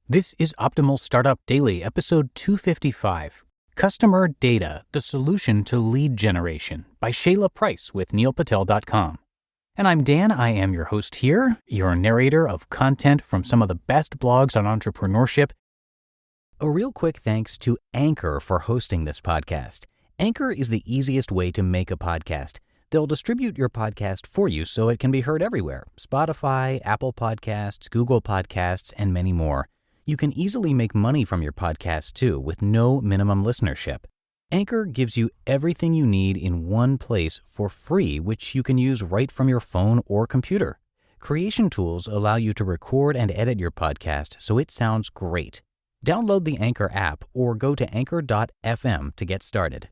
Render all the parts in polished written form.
This is Optimal Startup Daily, episode 255, Customer Data, the Solution to Lead Generation, by Shayla Price with neilpatel.com. And I'm Dan, I am your host here, your narrator of content from some of the best blogs on entrepreneurship. A real quick thanks to Anchor for hosting this podcast. Anchor is the easiest way to make a podcast. They'll distribute your podcast for you so it can be heard everywhere: Spotify, Apple Podcasts, Google Podcasts, and many more. You can easily make money from your podcast too, with no minimum listenership. Anchor gives you everything you need in one place for free, which you can use right from your phone or computer. Creation tools allow you to record and edit your podcast so it sounds great. Download the Anchor app or go to anchor.fm to get started.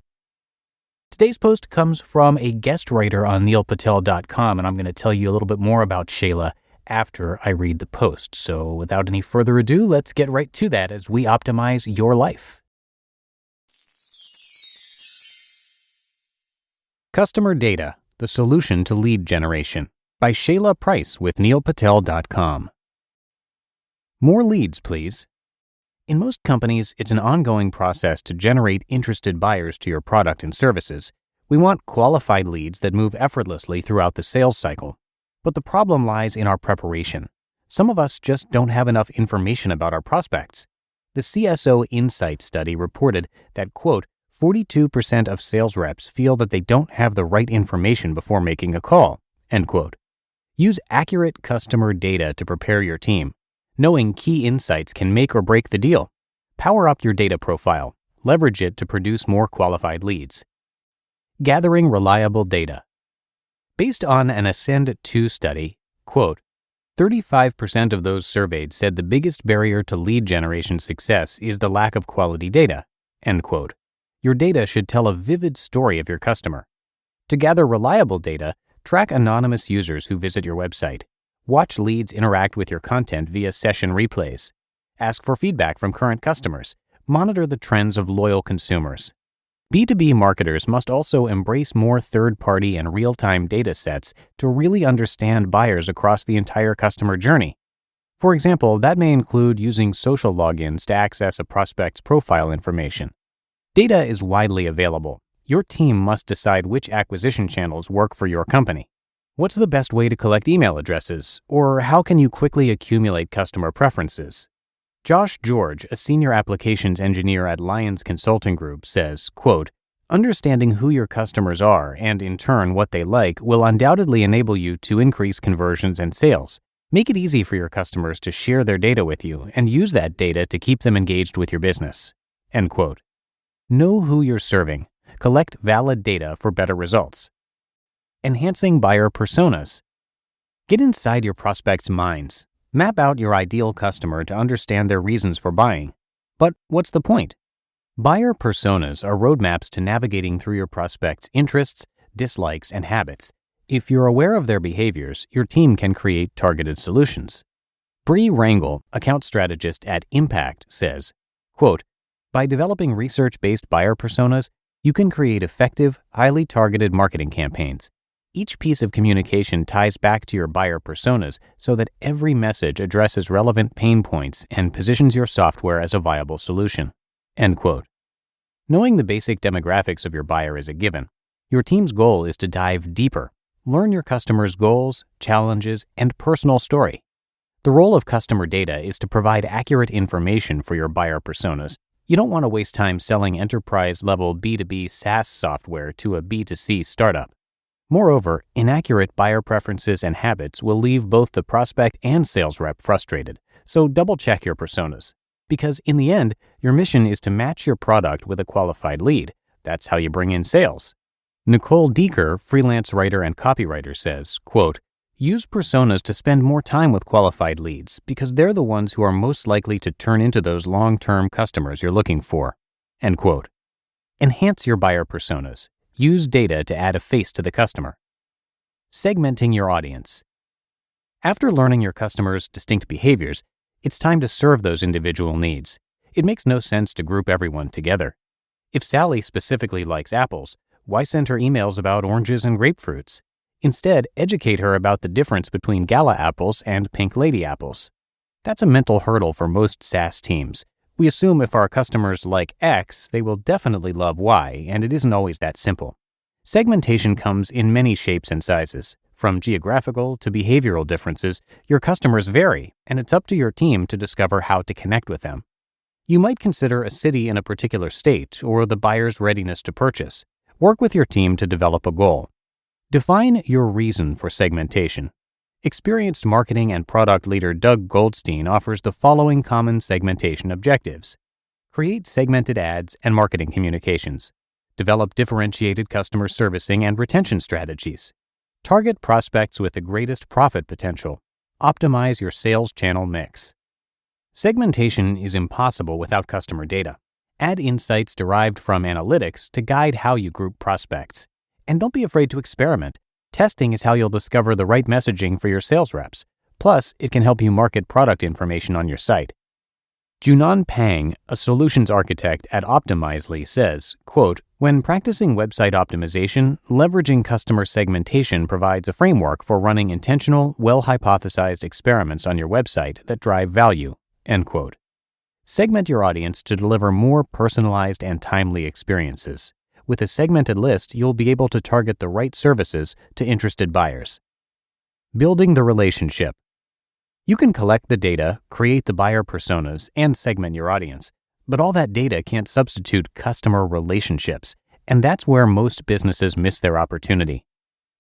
Today's post comes from a guest writer on neilpatel.com, and I'm going to tell you a little bit more about Shayla after I read the post. So without any further ado, let's get right to that as we optimize your life. Customer Data, the Solution to Lead Generation, by Shayla Price with neilpatel.com. More leads, please. In most companies, it's an ongoing process to generate interested buyers to your product and services. We want qualified leads that move effortlessly throughout the sales cycle. But the problem lies in our preparation. Some of us just don't have enough information about our prospects. The CSO Insight study reported that, quote, 42% of sales reps feel that they don't have the right information before making a call, end quote. Use accurate customer data to prepare your team. Knowing key insights can make or break the deal. Power up your data profile. Leverage it to produce more qualified leads. Gathering reliable data. Based on an Ascend 2 study, quote, 35% of those surveyed said the biggest barrier to lead generation success is the lack of quality data, end quote. Your data should tell a vivid story of your customer. To gather reliable data, track anonymous users who visit your website. Watch leads interact with your content via session replays. Ask for feedback from current customers. Monitor the trends of loyal consumers. B2B marketers must also embrace more third-party and real-time data sets to really understand buyers across the entire customer journey. For example, that may include using social logins to access a prospect's profile information. Data is widely available. Your team must decide which acquisition channels work for your company. What's the best way to collect email addresses? Or how can you quickly accumulate customer preferences? Josh George, a senior applications engineer at Lions Consulting Group, says, quote, understanding who your customers are and, in turn, what they like will undoubtedly enable you to increase conversions and sales. Make it easy for your customers to share their data with you and use that data to keep them engaged with your business. End quote. Know who you're serving. Collect valid data for better results. Enhancing buyer personas. Get inside your prospects' minds. Map out your ideal customer to understand their reasons for buying. But what's the point? Buyer personas are roadmaps to navigating through your prospects' interests, dislikes, and habits. If you're aware of their behaviors, your team can create targeted solutions. Bree Rangel, account strategist at Impact, says, quote, by developing research-based buyer personas, you can create effective, highly targeted marketing campaigns. Each piece of communication ties back to your buyer personas so that every message addresses relevant pain points and positions your software as a viable solution. End quote. Knowing the basic demographics of your buyer is a given. Your team's goal is to dive deeper. Learn your customer's goals, challenges, and personal story. The role of customer data is to provide accurate information for your buyer personas. You don't want to waste time selling enterprise-level B2B SaaS software to a B2C startup. Moreover, inaccurate buyer preferences and habits will leave both the prospect and sales rep frustrated, so double-check your personas. Because in the end, your mission is to match your product with a qualified lead. That's how you bring in sales. Nicole Deeker, freelance writer and copywriter, says, quote, use personas to spend more time with qualified leads because they're the ones who are most likely to turn into those long-term customers you're looking for. End quote. Enhance your buyer personas. Use data to add a face to the customer. Segmenting your audience. After learning your customers' distinct behaviors, it's time to serve those individual needs. It makes no sense to group everyone together. If Sally specifically likes apples, why send her emails about oranges and grapefruits? Instead, educate her about the difference between gala apples and pink lady apples. That's a mental hurdle for most SaaS teams. We assume if our customers like X, they will definitely love Y, and it isn't always that simple. Segmentation comes in many shapes and sizes. From geographical to behavioral differences, your customers vary, and it's up to your team to discover how to connect with them. You might consider a city in a particular state or the buyer's readiness to purchase. Work with your team to develop a goal. Define your reason for segmentation. Experienced marketing and product leader Doug Goldstein offers the following common segmentation objectives. Create segmented ads and marketing communications. Develop differentiated customer servicing and retention strategies. Target prospects with the greatest profit potential. Optimize your sales channel mix. Segmentation is impossible without customer data. Add insights derived from analytics to guide how you group prospects. And don't be afraid to experiment. Testing is how you'll discover the right messaging for your sales reps. Plus, it can help you market product information on your site. Junan Pang, a solutions architect at Optimizely, says, quote, "When practicing website optimization, leveraging customer segmentation provides a framework for running intentional, well-hypothesized experiments on your website that drive value." End quote. Segment your audience to deliver more personalized and timely experiences. With a segmented list, you'll be able to target the right services to interested buyers. Building the relationship. You can collect the data, create the buyer personas, and segment your audience, but all that data can't substitute customer relationships, and that's where most businesses miss their opportunity.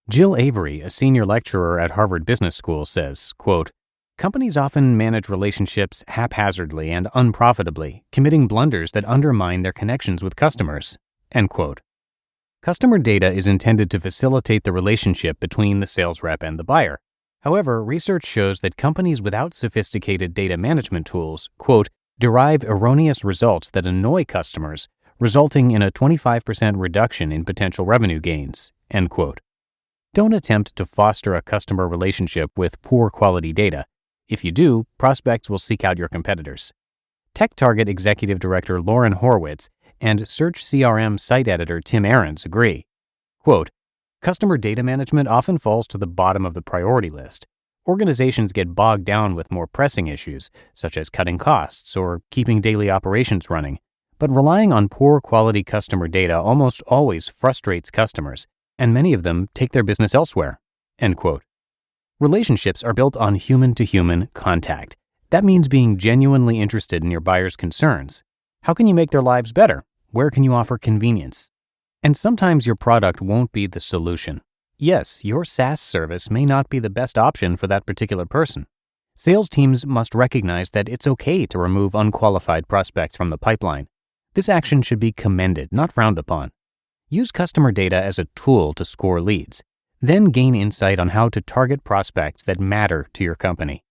Jill Avery, a senior lecturer at Harvard Business School, says, quote, "Companies often manage relationships haphazardly and unprofitably, committing blunders that undermine their connections with customers." End quote. Customer data is intended to facilitate the relationship between the sales rep and the buyer. However, research shows that companies without sophisticated data management tools, quote, derive erroneous results that annoy customers, resulting in a 25% reduction in potential revenue gains, end quote. Don't attempt to foster a customer relationship with poor quality data. If you do, prospects will seek out your competitors. TechTarget Executive Director Lauren Horwitz and Search CRM site editor Tim Ahrens agree. Quote, "Customer data management often falls to the bottom of the priority list. Organizations get bogged down with more pressing issues, such as cutting costs or keeping daily operations running. But relying on poor quality customer data almost always frustrates customers, and many of them take their business elsewhere." End quote. Relationships are built on human-to-human contact. That means being genuinely interested in your buyer's concerns. How can you make their lives better? Where can you offer convenience? And sometimes your product won't be the solution. Yes, your SaaS service may not be the best option for that particular person. Sales teams must recognize that it's okay to remove unqualified prospects from the pipeline. This action should be commended, not frowned upon. Use customer data as a tool to score leads. Then gain insight on how to target prospects that matter to your company.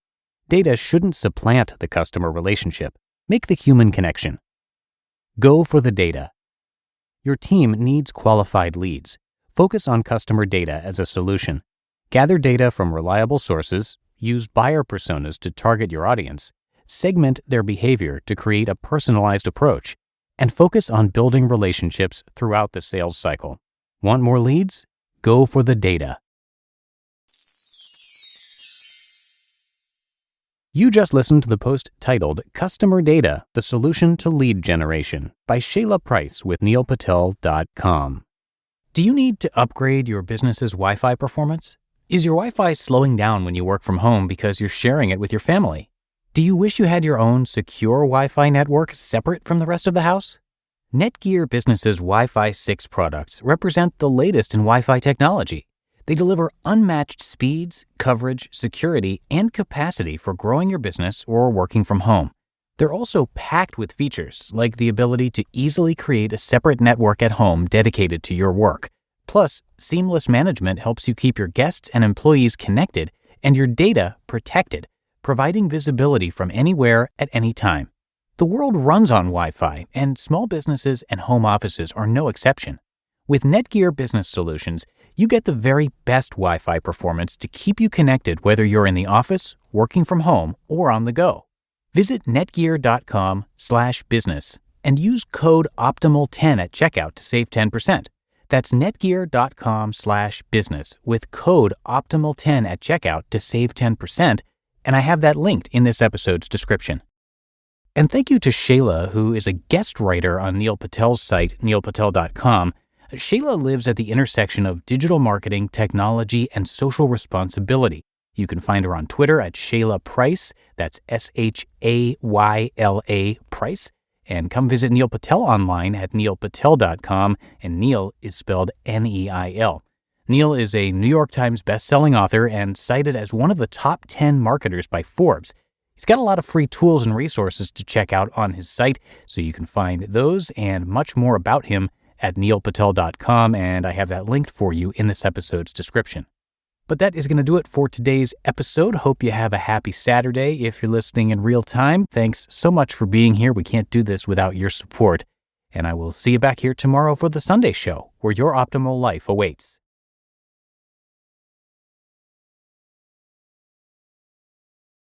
Data shouldn't supplant the customer relationship. Make the human connection. Go for the data. Your team needs qualified leads. Focus on customer data as a solution. Gather data from reliable sources, use buyer personas to target your audience, segment their behavior to create a personalized approach, and focus on building relationships throughout the sales cycle. Want more leads? Go for the data. You just listened to the post titled Customer Data, the Solution to Lead Generation by Shayla Price with neilpatel.com. Do you need to upgrade your business's Wi-Fi performance? Is your Wi-Fi slowing down when you work from home because you're sharing it with your family? Do you wish you had your own secure Wi-Fi network separate from the rest of the house? Netgear Business's Wi-Fi 6 products represent the latest in Wi-Fi technology. They deliver unmatched speeds, coverage, security, and capacity for growing your business or working from home. They're also packed with features like the ability to easily create a separate network at home dedicated to your work. Plus, seamless management helps you keep your guests and employees connected and your data protected, providing visibility from anywhere at any time. The world runs on Wi-Fi, and small businesses and home offices are no exception. With Netgear Business Solutions, you get the very best Wi-Fi performance to keep you connected whether you're in the office, working from home, or on the go. Visit netgear.com/business and use code OPTIMAL10 at checkout to save 10%. That's netgear.com/business with code OPTIMAL10 at checkout to save 10% and I have that linked in this episode's description. And thank you to Shayla, who is a guest writer on Neil Patel's site, neilpatel.com. Shayla lives at the intersection of digital marketing, technology, and social responsibility. You can find her on Twitter at Shayla Price, that's Shayla Price, and come visit Neil Patel online at neilpatel.com, and Neil is spelled Neil. Neil is a New York Times bestselling author and cited as one of the top 10 marketers by Forbes. He's got a lot of free tools and resources to check out on his site, so you can find those and much more about him at neilpatel.com, and I have that linked for you in this episode's description. But that is going to do it for today's episode. Hope you have a happy Saturday if you're listening in real time. Thanks so much for being here. We can't do this without your support. And I will see you back here tomorrow for the Sunday show, where your optimal life awaits.